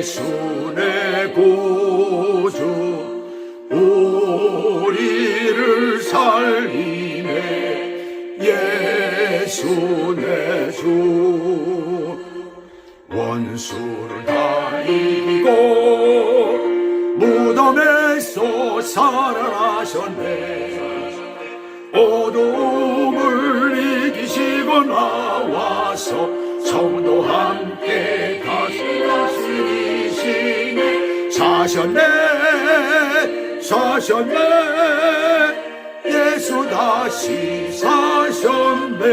예수 내 구주 우리를 살리네. 예수 내 주 원수를 다 이기고 무덤에서 살아나셨네. 어둠을 이기시고 나와서 성도 함께 다시 다스리시네. 사셨네 예수 다시 사셨네.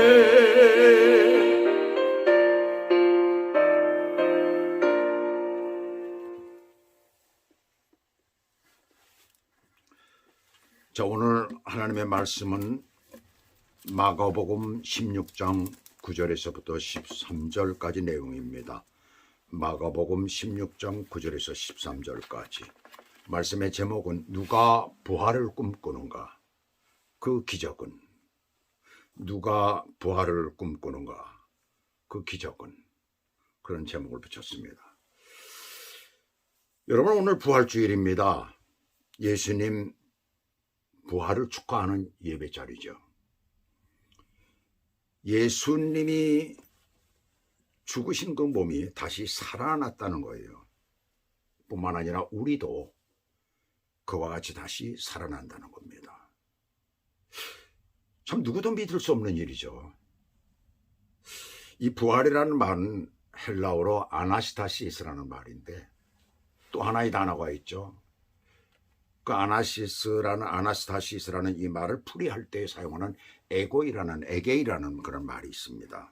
자, 오늘 하나님의 말씀은 마가복음 16장 9절에서부터 13절까지 내용입니다. 마가복음 16장 9절에서 13절까지. 말씀의 제목은 누가 부활을 꿈꾸는가? 그 기적은. 누가 부활을 꿈꾸는가? 그 기적은. 그런 제목을 붙였습니다. 여러분, 오늘 부활주일입니다. 예수님 부활을 축하하는 예배 자리죠. 예수님이 죽으신 그 몸이 다시 살아났다는 거예요. 뿐만 아니라 우리도 그와 같이 다시 살아난다는 겁니다. 참 누구도 믿을 수 없는 일이죠. 이 부활이라는 말은 헬라어로 아나스타시스라는 말인데 또 하나의 단어가 있죠. 그 아나스타시스라는 이 말을 풀이할 때 사용하는 에게이라는 그런 말이 있습니다.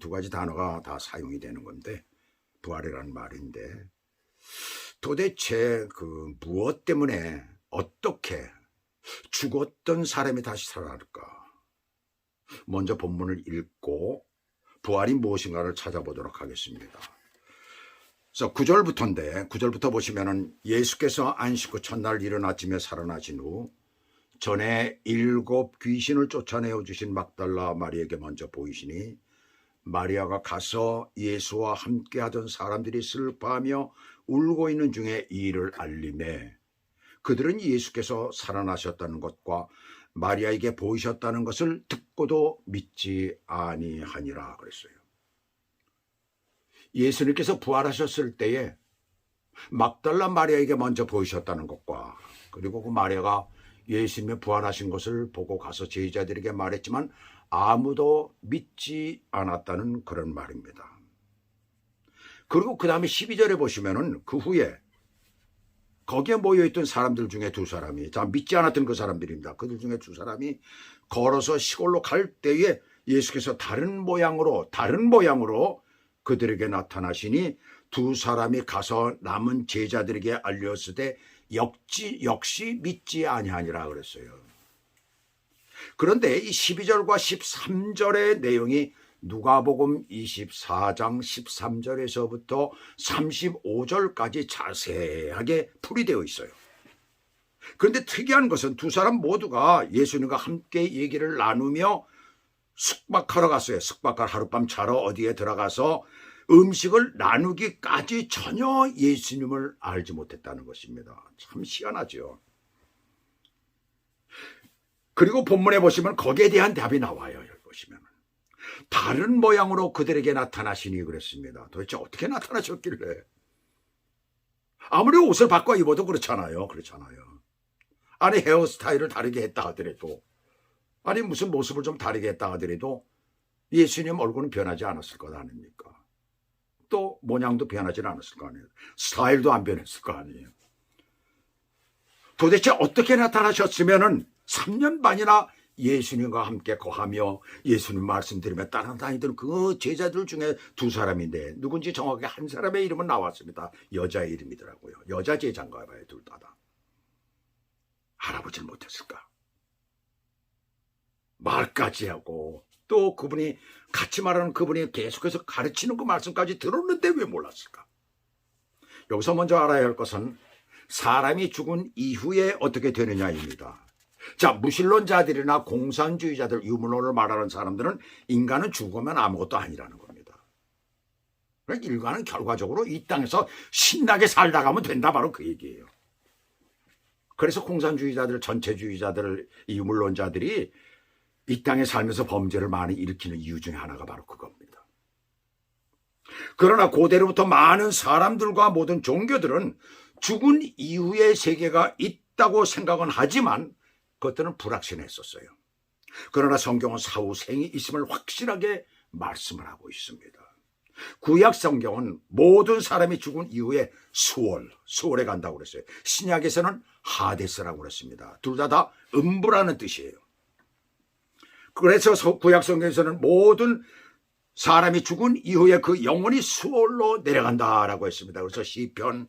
두 가지 단어가 다 사용이 되는 건데 부활이라는 말인데 도대체 그 무엇 때문에 어떻게 죽었던 사람이 다시 살아날까? 먼저 본문을 읽고 부활이 무엇인가를 찾아보도록 하겠습니다. 그래서 9절부터인데 9절부터 보시면은 예수께서 안식 후 첫날 이른 아침에 살아나신 후 전에 7 귀신을 쫓아내어 주신 막달라 마리에게 먼저 보이시니 마리아가 가서 예수와 함께 하던 사람들이 슬퍼하며 울고 있는 중에 이 일을 알리매 그들은 예수께서 살아나셨다는 것과 마리아에게 보이셨다는 것을 듣고도 믿지 아니하니라 그랬어요. 예수님께서 부활하셨을 때에 막달라 마리아에게 먼저 보이셨다는 것과 그리고 그 마리아가 예수님이 부활하신 것을 보고 가서 제자들에게 말했지만 아무도 믿지 않았다는 그런 말입니다. 그리고 그 다음에 12절에 보시면은 그 후에 거기에 모여있던 사람들 중에 두 사람이 믿지 않았던 그 사람들입니다. 그들 중에 두 사람이 걸어서 시골로 갈 때에 예수께서 다른 모양으로 그들에게 나타나시니 두 사람이 가서 남은 제자들에게 알렸을 때 역시 믿지 아니하니라 그랬어요. 그런데 이 12절과 13절의 내용이 누가복음 24장 13절에서부터 35절까지 자세하게 풀이되어 있어요. 그런데 특이한 것은 두 사람 모두가 예수님과 함께 얘기를 나누며 숙박하러 갔어요. 숙박할 하룻밤 자러 어디에 들어가서 음식을 나누기까지 전혀 예수님을 알지 못했다는 것입니다. 참 희한하죠. 그리고 본문에 보시면 거기에 대한 답이 나와요. 여기 보시면 다른 모양으로 그들에게 나타나시니 그랬습니다. 도대체 어떻게 나타나셨길래? 아무리 옷을 바꿔 입어도 그렇잖아요. 아니 헤어스타일을 다르게 했다 하더라도 아니 무슨 모습을 좀 다르게 했다 하더라도 예수님 얼굴은 변하지 않았을 것 아닙니까? 또 모양도 변하지 않았을 거 아니에요. 스타일도 안 변했을 거 아니에요. 도대체 어떻게 나타나셨으면은 3년 반이나 예수님과 함께 거하며 예수님 말씀드리며 따라다니던 그 제자들 중에 두 사람인데 누군지 정확하게 한 사람의 이름은 나왔습니다. 여자의 이름이더라고요. 여자 제자인가 봐요. 둘 다. 알아보질 못했을까? 말까지 하고 또 그분이 같이 말하는 그분이 계속해서 가르치는 그 말씀까지 들었는데 왜 몰랐을까? 여기서 먼저 알아야 할 것은 사람이 죽은 이후에 어떻게 되느냐입니다. 자, 무신론자들이나 공산주의자들, 유물론을 말하는 사람들은 인간은 죽으면 아무것도 아니라는 겁니다. 인간은 결과적으로 이 땅에서 신나게 살다 가면 된다, 바로 그 얘기예요. 그래서 공산주의자들, 전체주의자들, 이물론자들이 이 땅에 살면서 범죄를 많이 일으키는 이유 중에 하나가 바로 그겁니다. 그러나 고대로부터 많은 사람들과 모든 종교들은 죽은 이후의 세계가 있다고 생각은 하지만 그것들은 불확신했었어요. 그러나 성경은 사후 생이 있음을 확실하게 말씀을 하고 있습니다. 구약 성경은 모든 사람이 죽은 이후에 수월에 간다고 그랬어요. 신약에서는 하데스라고 그랬습니다. 둘 다 음부라는 뜻이에요. 그래서 구약 성경에서는 모든 사람이 죽은 이후에 그 영혼이 수월로 내려간다라고 했습니다. 그래서 시편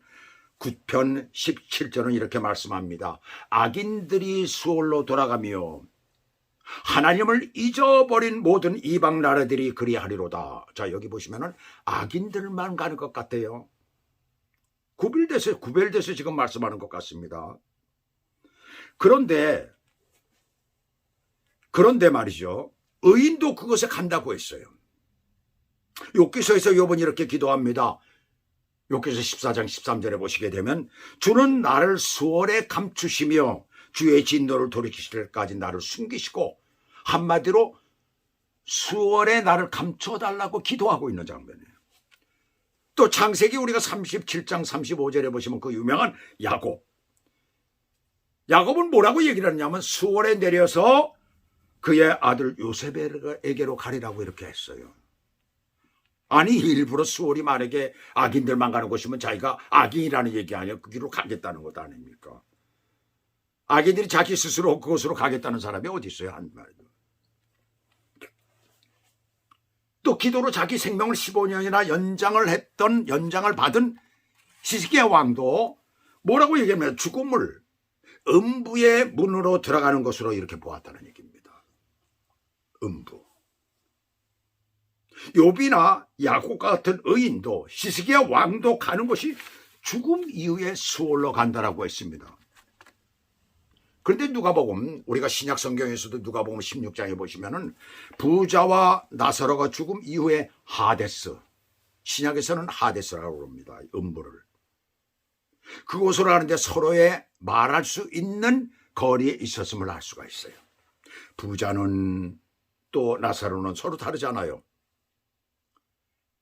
9편 17절은 이렇게 말씀합니다. 악인들이 수월로 돌아가며 하나님을 잊어버린 모든 이방 나라들이 그리하리로다. 자, 여기 보시면은 악인들만 가는 것 같아요. 구별돼서 지금 말씀하는 것 같습니다. 그런데 말이죠, 의인도 그것에 간다고 했어요. 욥기서에서 욥은 이렇게 기도합니다. 욥기서 14장 13절에 보시게 되면 주는 나를 수월에 감추시며 주의 진노를 돌이키실 때까지 나를 숨기시고, 한마디로 수월에 나를 감춰달라고 기도하고 있는 장면이에요. 또 창세기 우리가 37장 35절에 보시면 그 유명한 야곱은 뭐라고 얘기를 하냐면 수월에 내려서 그의 아들 요셉에게로 가리라고 이렇게 했어요. 아니, 일부러 수월이 만약에 악인들만 가는 곳이면 자기가 악인이라는 얘기 아니에요. 그 길로 가겠다는 것 아닙니까? 악인들이 자기 스스로 그곳으로 가겠다는 사람이 어디 있어요, 한 말도. 또 기도로 자기 생명을 15년이나 연장을 받은 히스기야 왕도 뭐라고 얘기하면 죽음을 음부의 문으로 들어가는 것으로 이렇게 보았다는 얘기입니다. 음부. 욥이나 야곱 같은 의인도 히스기야 왕도 가는 것이 죽음 이후에 수월로 간다라고 했습니다. 그런데 누가복음, 우리가 신약 성경에서도 누가복음 16장에 보시면은 부자와 나사로가 죽음 이후에 하데스, 신약에서는 하데스라고 합니다. 음부를. 그곳으로 가는데 서로의 말할 수 있는 거리에 있었음을 알 수가 있어요. 부자는 또 나사로는 서로 다르잖아요.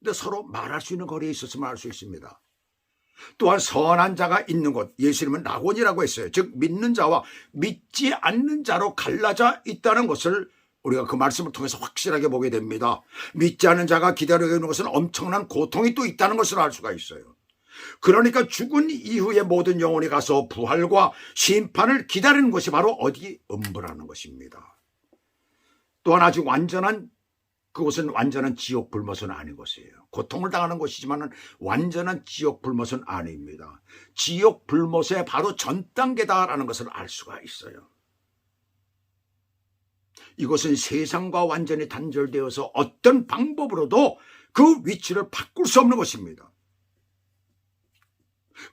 근데 서로 말할 수 있는 거리에 있었음을 알 수 있습니다. 또한 선한 자가 있는 곳, 예수님은 낙원이라고 했어요. 즉 믿는 자와 믿지 않는 자로 갈라져 있다는 것을 우리가 그 말씀을 통해서 확실하게 보게 됩니다. 믿지 않는 자가 기다리고 있는 것은 엄청난 고통이 또 있다는 것을 알 수가 있어요. 그러니까 죽은 이후에 모든 영혼이 가서 부활과 심판을 기다리는 것이 바로 어디? 음부라는 것입니다. 또한 아직 그곳은 완전한 지옥 불못은 아닌 것이에요. 고통을 당하는 곳이지만 완전한 지옥 불못은 아닙니다. 지옥 불못의 바로 전 단계다라는 것을 알 수가 있어요. 이것은 세상과 완전히 단절되어서 어떤 방법으로도 그 위치를 바꿀 수 없는 것입니다.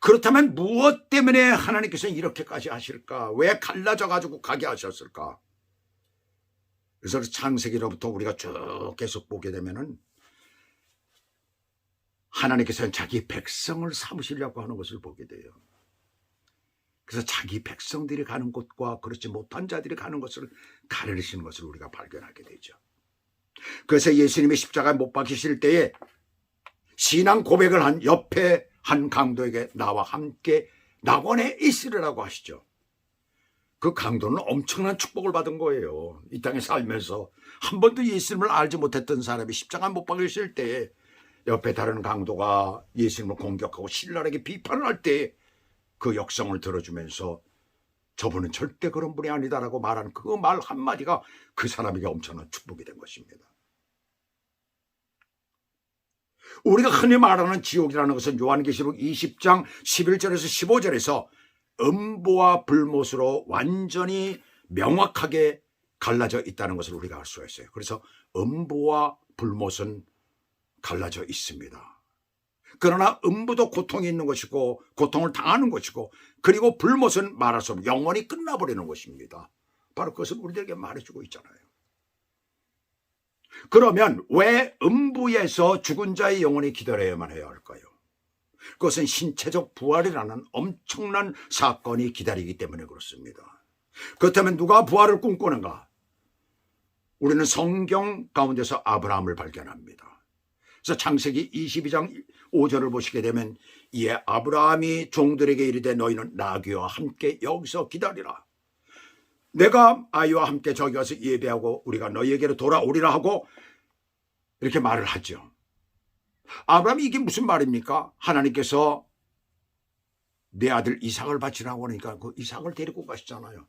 그렇다면 무엇 때문에 하나님께서 이렇게까지 하실까? 왜 갈라져 가지고 가게 하셨을까? 그래서 창세기로부터 우리가 쭉 계속 보게 되면은 하나님께서는 자기 백성을 삼으시려고 하는 것을 보게 돼요. 그래서 자기 백성들이 가는 곳과 그렇지 못한 자들이 가는 것을 가르치시는 것을 우리가 발견하게 되죠. 그래서 예수님이 십자가에 못 박히실 때에 신앙 고백을 한 옆에 한 강도에게 나와 함께 낙원에 있으리라고 하시죠. 그 강도는 엄청난 축복을 받은 거예요. 이 땅에 살면서 한 번도 예수님을 알지 못했던 사람이 십자가에 못 박히실 때에 옆에 다른 강도가 예수님을 공격하고 신랄하게 비판을 할 때 그 역성을 들어주면서 저분은 절대 그런 분이 아니다라고 말하는 그 말 한마디가 그 사람에게 엄청난 축복이 된 것입니다. 우리가 흔히 말하는 지옥이라는 것은 요한계시록 20장 11절에서 15절에서 음부와 불못으로 완전히 명확하게 갈라져 있다는 것을 우리가 알 수가 있어요. 그래서 음부와 불못은 갈라져 있습니다. 그러나 음부도 고통이 있는 것이고 고통을 당하는 것이고, 그리고 불못은 말할 수 없는 영원히 끝나버리는 것입니다. 바로 그것을 우리들에게 말해주고 있잖아요. 그러면 왜 음부에서 죽은 자의 영혼이 기다려야만 해야 할까요? 그것은 신체적 부활이라는 엄청난 사건이 기다리기 때문에 그렇습니다. 그렇다면 누가 부활을 꿈꾸는가? 우리는 성경 가운데서 아브라함을 발견합니다. 그래서 창세기 22장 5절을 보시게 되면 이에 아브라함이 종들에게 이르되 너희는 나귀와 함께 여기서 기다리라. 내가 아이와 함께 저기 가서 예배하고 우리가 너희에게로 돌아오리라 하고 이렇게 말을 하죠. 아브라함이 이게 무슨 말입니까? 하나님께서 내 아들 이삭을 바치라고 하니까 그 이삭을 데리고 가시잖아요.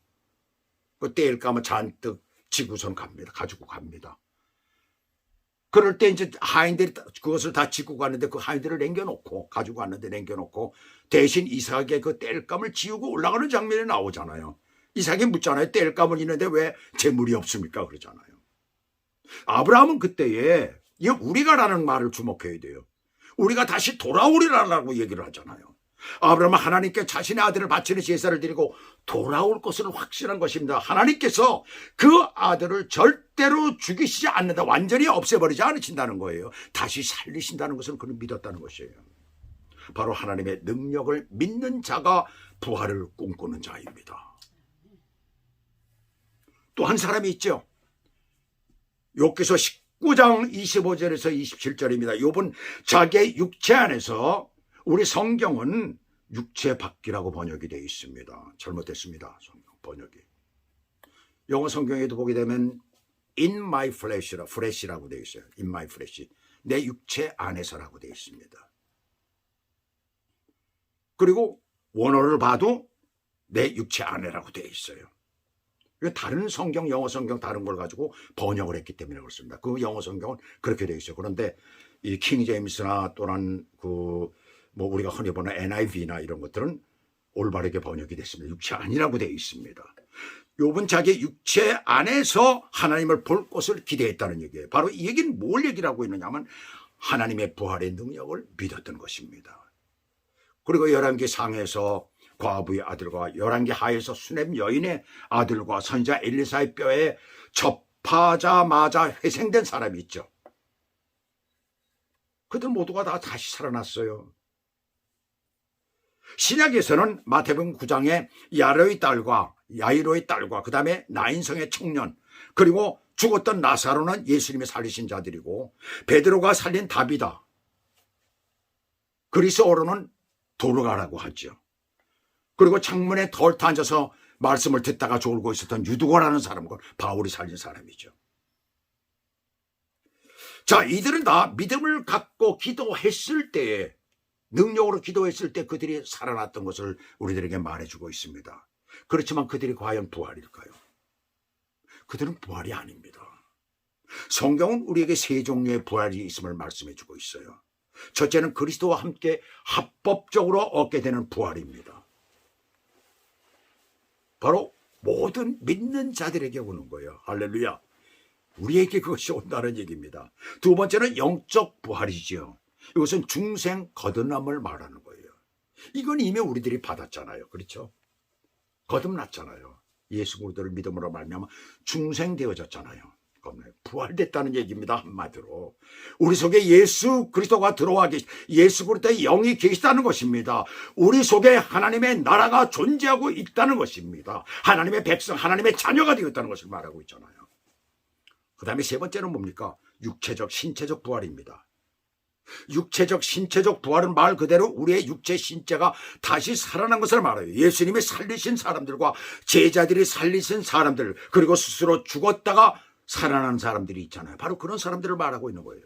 그 떼일까면 잔뜩 지고선 갑니다. 가지고 갑니다. 그럴 때 이제 하인들이 그것을 다 짓고 갔는데 그 하인들을 남겨놓고 가지고 갔는데 남겨놓고 대신 이삭의 그 땔감을 지우고 올라가는 장면이 나오잖아요. 이삭이 묻잖아요. 땔감은 있는데 왜 재물이 없습니까? 그러잖아요. 아브라함은 그때에 우리가라는 말을 주목해야 돼요. 우리가 다시 돌아오리라고 얘기를 하잖아요. 아브라함은 하나님께 자신의 아들을 바치는 제사를 드리고 돌아올 것을 확신한 것입니다. 하나님께서 그 아들을 절대로 죽이시지 않는다. 완전히 없애버리지 않으신다는 거예요. 다시 살리신다는 것을 그는 믿었다는 것이에요. 바로 하나님의 능력을 믿는 자가 부활을 꿈꾸는 자입니다. 또 한 사람이 있죠. 욥기서 19장 25절에서 27절입니다. 욥은 자기의 육체 안에서, 우리 성경은 육체 밖이라고 번역이 되어 있습니다. 잘못됐습니다. 성경 번역이. 영어 성경에도 보게 되면 in my flesh라고 되어 있어요. in my flesh. 내 육체 안에서라고 되어 있습니다. 그리고 원어를 봐도 내 육체 안에라고 되어 있어요. 다른 성경, 영어 성경 다른 걸 가지고 번역을 했기 때문에 그렇습니다. 그 영어 성경은 그렇게 되어 있어요. 그런데 이 킹 제임스나 또는 우리가 흔히 보는 NIV나 이런 것들은 올바르게 번역이 됐습니다. 육체 안이라고 되어 있습니다. 욥은 자기 육체 안에서 하나님을 볼 것을 기대했다는 얘기예요. 바로 이 얘기는 뭘 얘기를 하고 있느냐면 하나님의 부활의 능력을 믿었던 것입니다. 그리고 열왕기 상에서 과부의 아들과 열왕기 하에서 수넴 여인의 아들과 선지자 엘리사의 뼈에 접하자마자 회생된 사람이 있죠. 그들 모두가 다 다시 살아났어요. 신약에서는 마태복음 9장에 야이로의 딸과 그 다음에 나인성의 청년, 그리고 죽었던 나사로는 예수님이 살리신 자들이고, 베드로가 살린 다비다, 그리스어로는 도르가라고 하죠. 그리고 창문에 덜타 앉아서 말씀을 듣다가 졸고 있었던 유두고라는 사람과 바울이 살린 사람이죠. 자, 이들은 다 믿음을 갖고 기도했을 때에, 능력으로 기도했을 때 그들이 살아났던 것을 우리들에게 말해주고 있습니다. 그렇지만 그들이 과연 부활일까요? 그들은 부활이 아닙니다. 성경은 우리에게 세 종류의 부활이 있음을 말씀해주고 있어요. 첫째는 그리스도와 함께 합법적으로 얻게 되는 부활입니다. 바로 모든 믿는 자들에게 오는 거예요. 할렐루야. 우리에게 그것이 온다는 얘기입니다. 두 번째는 영적 부활이지요. 이것은 중생 거듭남을 말하는 거예요. 이건 이미 우리들이 받았잖아요. 그렇죠? 거듭났잖아요. 예수 그리스도를 믿음으로 말미암아 중생되어졌잖아요. 부활됐다는 얘기입니다. 한마디로 우리 속에 예수 그리스도가 들어와 계시, 예수 그리스도의 영이 계시다는 것입니다. 우리 속에 하나님의 나라가 존재하고 있다는 것입니다. 하나님의 백성, 하나님의 자녀가 되었다는 것을 말하고 있잖아요. 그 다음에 세 번째는 뭡니까? 육체적, 신체적 부활입니다. 육체적, 신체적 부활은 말 그대로 우리의 육체, 신체가 다시 살아난 것을 말해요. 예수님이 살리신 사람들과 제자들이 살리신 사람들, 그리고 스스로 죽었다가 살아난 사람들이 있잖아요. 바로 그런 사람들을 말하고 있는 거예요.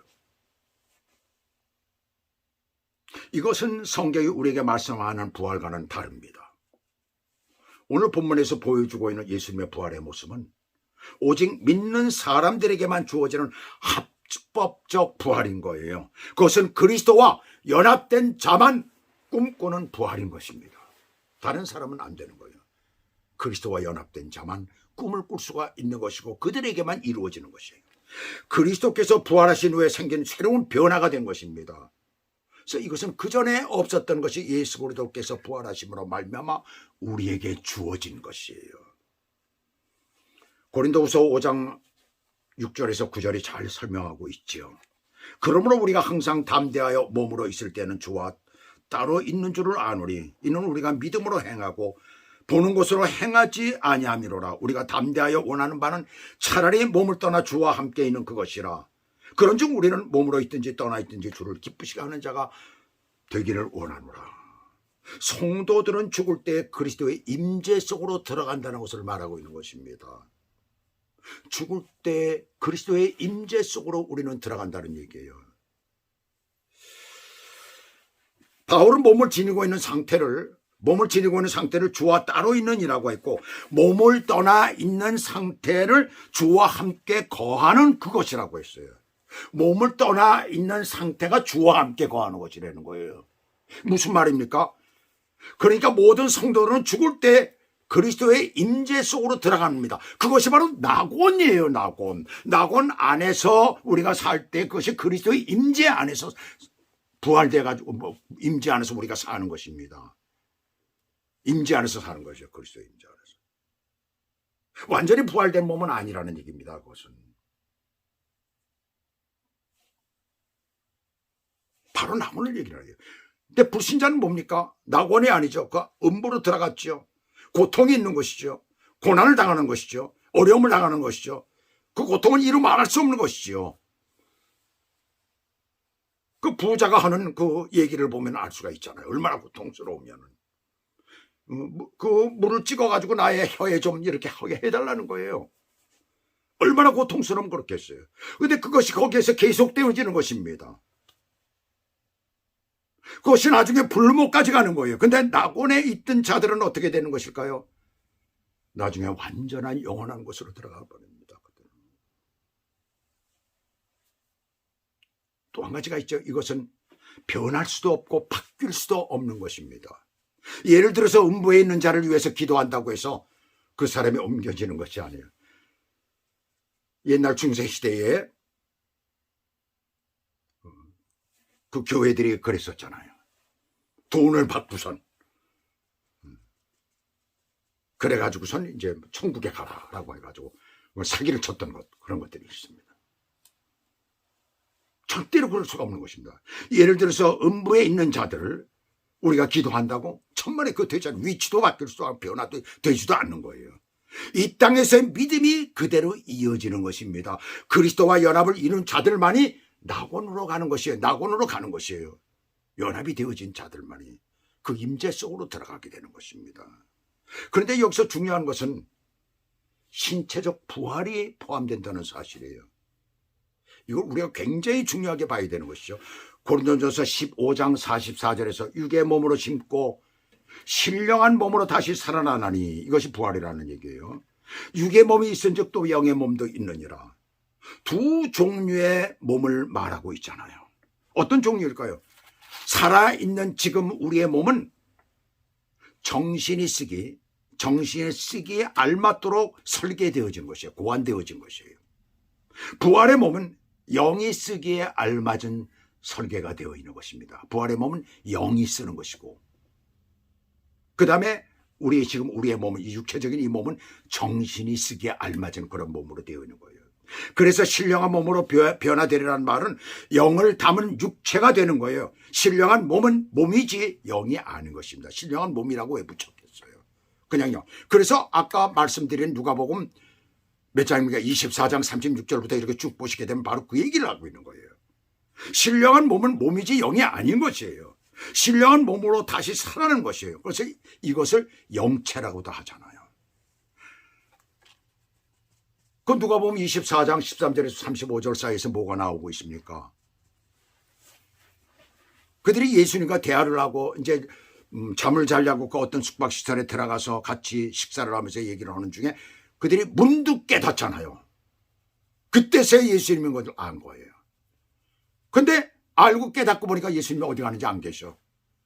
이것은 성경이 우리에게 말씀하는 부활과는 다릅니다. 오늘 본문에서 보여주고 있는 예수님의 부활의 모습은 오직 믿는 사람들에게만 주어지는 합법적 부활인 거예요. 그것은 그리스도와 연합된 자만 꿈꾸는 부활인 것입니다. 다른 사람은 안 되는 거예요. 그리스도와 연합된 자만 꿈을 꿀 수가 있는 것이고 그들에게만 이루어지는 것이에요. 그리스도께서 부활하신 후에 생긴 새로운 변화가 된 것입니다. 그래서 이것은 그전에 없었던 것이 예수 그리스도께서 부활하심으로 말미암아 우리에게 주어진 것이에요. 고린도후서 5장 6절에서 9절이 잘 설명하고 있지요. 그러므로 우리가 항상 담대하여 몸으로 있을 때는 주와 따로 있는 줄을 아노니 이는 우리가 믿음으로 행하고 보는 것으로 행하지 아니함이로라. 우리가 담대하여 원하는 바는 차라리 몸을 떠나 주와 함께 있는 그것이라. 그런즉 우리는 몸으로 있든지 떠나 있든지 주를 기쁘시게 하는 자가 되기를 원하노라. 성도들은 죽을 때 그리스도의 임재 속으로 들어간다는 것을 말하고 있는 것입니다. 죽을 때 그리스도의 임재 속으로 우리는 들어간다는 얘기예요. 바울은 몸을 지니고 있는 상태를 주와 따로 있는이라고 했고, 몸을 떠나 있는 상태를 주와 함께 거하는 그것이라고 했어요. 몸을 떠나 있는 상태가 주와 함께 거하는 것이라는 거예요. 무슨 말입니까? 그러니까 모든 성도들은 죽을 때 그리스도의 임재 속으로 들어갑니다. 그것이 바로 낙원이에요. 낙원 안에서 우리가 살 때 그것이 그리스도의 임재 안에서 부활돼가지고 임재 안에서 우리가 사는 것입니다. 임재 안에서 사는 것이죠. 그리스도의 임재 안에서. 완전히 부활된 몸은 아니라는 얘기입니다. 그것은. 바로 낙원을 얘기를 해요. 근데 불신자는 뭡니까? 낙원이 아니죠. 그 음부로 들어갔죠. 고통이 있는 것이죠. 고난을 당하는 것이죠. 어려움을 당하는 것이죠. 그 고통은 이루 말할 수 없는 것이죠. 그 부자가 하는 그 얘기를 보면 알 수가 있잖아요. 얼마나 고통스러우면은. 그 물을 찍어가지고 나의 혀에 좀 이렇게 하게 해달라는 거예요. 얼마나 고통스러우면 그렇겠어요. 근데 그것이 거기에서 계속되어지는 것입니다. 그것이 나중에 불못까지 가는 거예요. 근데 낙원에 있던 자들은 어떻게 되는 것일까요? 나중에 완전한 영원한 곳으로 들어가 버립니다. 또 한 가지가 있죠. 이것은 변할 수도 없고 바뀔 수도 없는 것입니다. 예를 들어서 음부에 있는 자를 위해서 기도한다고 해서 그 사람이 옮겨지는 것이 아니에요. 옛날 중세시대에 그 교회들이 그랬었잖아요. 돈을 받고선 그래가지고선 이제 천국에 가라라고 해가지고 사기를 쳤던 그런 것들이 있습니다. 절대로 그럴 수가 없는 것입니다. 예를 들어서 음부에 있는 자들을 우리가 기도한다고 천만에 그 되지 않는 위치도 바뀔 수도 없고 변화도 되지도 않는 거예요. 이 땅에서의 믿음이 그대로 이어지는 것입니다. 그리스도와 연합을 이룬 자들만이 낙원으로 가는 것이에요. 낙원으로 가는 것이에요. 연합이 되어진 자들만이 그 임재 속으로 들어가게 되는 것입니다. 그런데 여기서 중요한 것은 신체적 부활이 포함된다는 사실이에요. 이걸 우리가 굉장히 중요하게 봐야 되는 것이죠. 고린도전서 15장 44절에서 육의 몸으로 심고 신령한 몸으로 다시 살아나나니 이것이 부활이라는 얘기예요. 육의 몸이 있은즉 또 영의 몸도 있느니라. 두 종류의 몸을 말하고 있잖아요. 어떤 종류일까요? 살아있는 지금 우리의 몸은 정신이 쓰기에 알맞도록 설계되어진 것이에요. 고안되어진 것이에요. 부활의 몸은 영이 쓰기에 알맞은 설계가 되어 있는 것입니다. 부활의 몸은 영이 쓰는 것이고, 그 다음에 우리의 몸은, 이 육체적인 이 몸은 정신이 쓰기에 알맞은 그런 몸으로 되어 있는 거예요. 그래서 신령한 몸으로 변화되리라는 말은 영을 담은 육체가 되는 거예요. 신령한 몸은 몸이지 영이 아닌 것입니다. 신령한 몸이라고 왜 붙였겠어요? 그냥요. 그래서 아까 말씀드린 누가복음 몇 장입니까? 24장 36절부터 이렇게 쭉 보시게 되면 바로 그 얘기를 하고 있는 거예요. 신령한 몸은 몸이지 영이 아닌 것이에요. 신령한 몸으로 다시 살아나는 것이에요. 그래서 이것을 영체라고도 하잖아요. 그 누가복음 24장 13절에서 35절 사이에서 뭐가 나오고 있습니까? 그들이 예수님과 대화를 하고 이제 잠을 자려고 그 어떤 숙박시설에 들어가서 같이 식사를 하면서 얘기를 하는 중에 그들이 문득 깨닫잖아요. 그때서야 예수님인 것을 안 거예요. 근데 알고 깨닫고 보니까 예수님이 어디 가는지 안 계셔.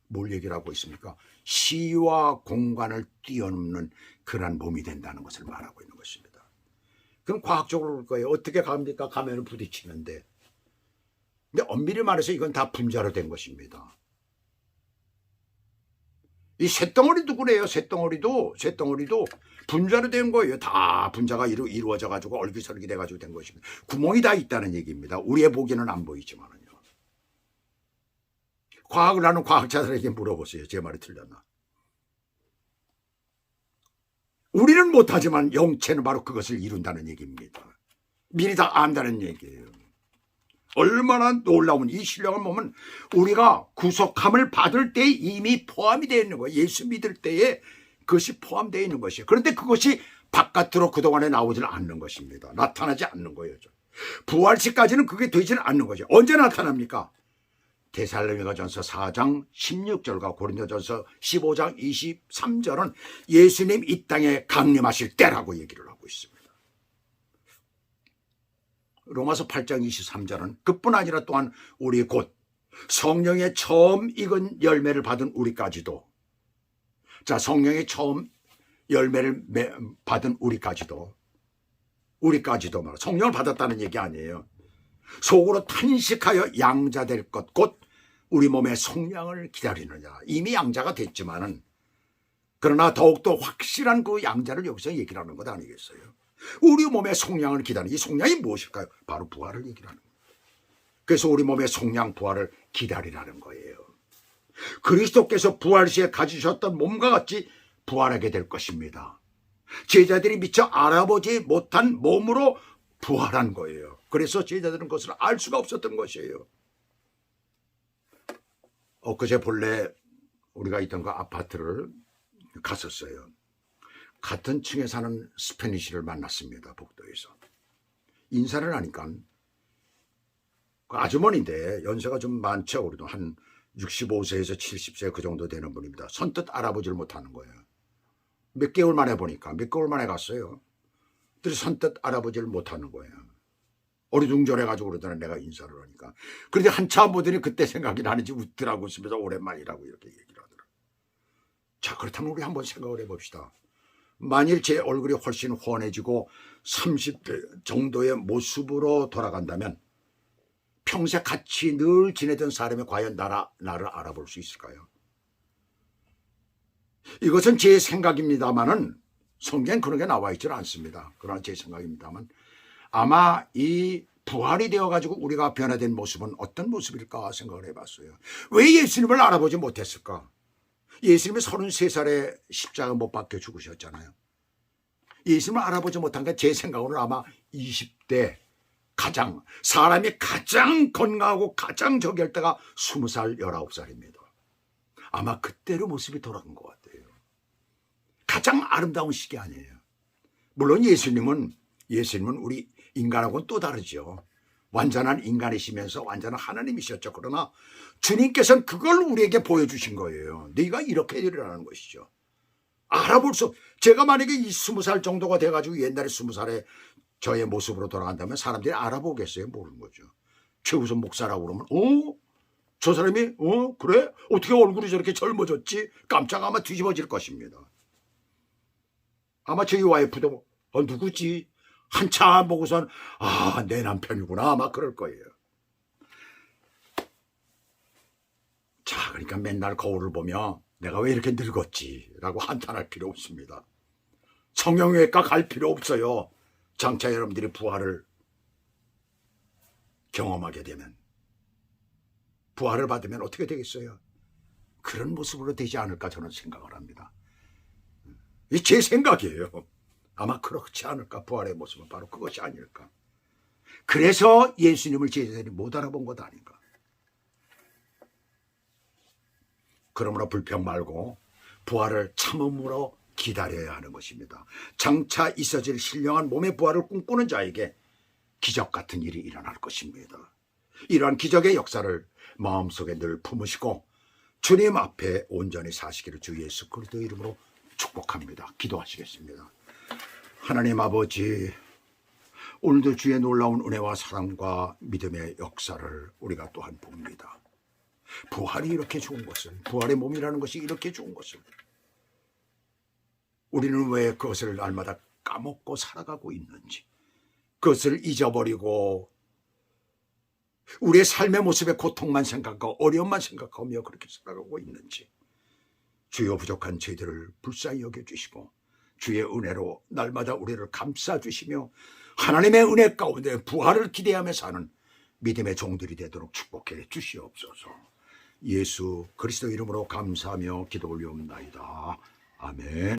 뭘 얘기를 하고 있습니까? 시와 공간을 뛰어넘는 그런 몸이 된다는 것을 말하고 있는 것입니다. 그럼 과학적으로 그럴 거예요. 어떻게 갑니까? 가면을 부딪히는데. 근데 엄밀히 말해서 이건 다 분자로 된 것입니다. 이 쇳덩어리도 그래요. 쇳덩어리도 분자로 된 거예요. 다 분자가 이루어져 가지고 얼기설기 돼 가지고 된 것입니다. 구멍이 다 있다는 얘기입니다. 우리의 보기에는 안 보이지만은요. 과학을 하는 과학자들에게 물어보세요. 제 말이 틀렸나? 우리는 못하지만 영체는 바로 그것을 이룬다는 얘기입니다. 미리 다 안다는 얘기예요. 얼마나 놀라운 이 신령한 몸은 우리가 구속함을 받을 때 이미 포함이 되어 있는 거예요. 예수 믿을 때에 그것이 포함되어 있는 것이에요. 그런데 그것이 바깥으로 그동안에 나오지는 않는 것입니다. 나타나지 않는 거예요. 부활 시까지는 그게 되지는 않는 거죠. 언제 나타납니까? 데살로니가전서 4장 16절과 고린도전서 15장 23절은 예수님 이 땅에 강림하실 때라고 얘기를 하고 있습니다. 로마서 8장 23절은 그뿐 아니라 또한 우리 곧 성령의 처음 익은 열매를 받은 우리까지도, 자, 성령의 처음 열매를 받은 우리까지도 말이야. 성령을 받았다는 얘기 아니에요. 속으로 탄식하여 양자 될 것 곧 우리 몸의 속량을 기다리느냐. 이미 양자가 됐지만은 그러나 더욱더 확실한 그 양자를 여기서 얘기를 하는 것 아니겠어요? 우리 몸의 속량을 기다리는, 이 속량이 무엇일까요? 바로 부활을 얘기를 하는 거예요. 그래서 우리 몸의 속량 부활을 기다리라는 거예요. 그리스도께서 부활 시에 가지셨던 몸과 같이 부활하게 될 것입니다. 제자들이 미처 알아보지 못한 몸으로 부활한 거예요. 그래서 제자들은 그것을 알 수가 없었던 것이에요. 엊그제 본래 우리가 있던 그 아파트를 갔었어요. 같은 층에 사는 스페니쉬를 만났습니다. 복도에서. 인사를 하니까 그 아주머니인데 연세가 좀 많죠. 우리도 한 65세에서 70세 그 정도 되는 분입니다. 선뜻 알아보지를 못하는 거예요. 몇 개월 만에 보니까 몇 개월 만에 갔어요. 그래서 선뜻 알아보지를 못하는 거예요. 어리둥절해가지고 그러잖아, 내가 인사를 하니까. 그런데 한참 보더니 그때 생각이 나는지 웃더라고 있으면서 오랜만이라고 이렇게 얘기를 하더라고요. 자, 그렇다면 우리 한번 생각을 해봅시다. 만일 제 얼굴이 훨씬 훤해지고 30대 정도의 모습으로 돌아간다면 평생 같이 늘 지내던 사람이 과연 나를 알아볼 수 있을까요? 이것은 제 생각입니다만은 성경엔 그런 게 나와 있지는 않습니다. 그러나 제 생각입니다만 아마 이 부활이 되어가지고 우리가 변화된 모습은 어떤 모습일까 생각을 해봤어요. 왜 예수님을 알아보지 못했을까? 예수님이 33살에 십자가 못 박혀 죽으셨잖아요. 예수님을 알아보지 못한 게 제 생각으로는 아마 20대 사람이 가장 건강하고 가장 저기할 때가 20살, 19살입니다. 아마 그때로 모습이 돌아간 것 같아요. 가장 아름다운 시기 아니에요. 물론 예수님은 우리 인간하고는 또 다르죠. 완전한 인간이시면서 완전한 하나님이셨죠. 그러나 주님께서는 그걸 우리에게 보여주신 거예요. 네가 이렇게 되리라는 것이죠. 알아볼 수, 제가 만약에 이 20살 정도가 돼가지고 옛날에 20살에 저의 모습으로 돌아간다면 사람들이 알아보겠어요? 모르는 거죠. 최우선 목사라고 그러면 저 사람이 그래? 어떻게 얼굴이 저렇게 젊어졌지? 깜짝 아마 뒤집어질 것입니다. 아마 저희 와이프도 누구지? 한참 보고선 내 남편이구나 아마 그럴 거예요. 자, 그러니까 맨날 거울을 보며 내가 왜 이렇게 늙었지? 라고 한탄할 필요 없습니다. 성형외과 갈 필요 없어요. 장차 여러분들이 부활을 경험하게 되면, 부활을 받으면 어떻게 되겠어요? 그런 모습으로 되지 않을까 저는 생각을 합니다. 이게 제 생각이에요. 아마 그렇지 않을까. 부활의 모습은 바로 그것이 아닐까. 그래서 예수님을 제자들이 못 알아본 것 아닌가. 그러므로 불평 말고 부활을 참음으로 기다려야 하는 것입니다. 장차 있어질 신령한 몸의 부활을 꿈꾸는 자에게 기적 같은 일이 일어날 것입니다. 이러한 기적의 역사를 마음속에 늘 품으시고 주님 앞에 온전히 사시기를 주 예수 그리스도 이름으로 축복합니다. 기도하시겠습니다. 하나님 아버지, 오늘도 주의 놀라운 은혜와 사랑과 믿음의 역사를 우리가 또한 봅니다. 부활이 이렇게 좋은 것을, 부활의 몸이라는 것이 이렇게 좋은 것을 우리는 왜 그것을 날마다 까먹고 살아가고 있는지, 그것을 잊어버리고 우리의 삶의 모습에 고통만 생각하고 어려움만 생각하며 그렇게 살아가고 있는지 주여 부족한 저희들을 불쌍히 여겨주시고 주의 은혜로 날마다 우리를 감싸주시며 하나님의 은혜 가운데 부활을 기대하며 사는 믿음의 종들이 되도록 축복해 주시옵소서. 예수 그리스도 이름으로 감사하며 기도 올려옵나이다. 아멘.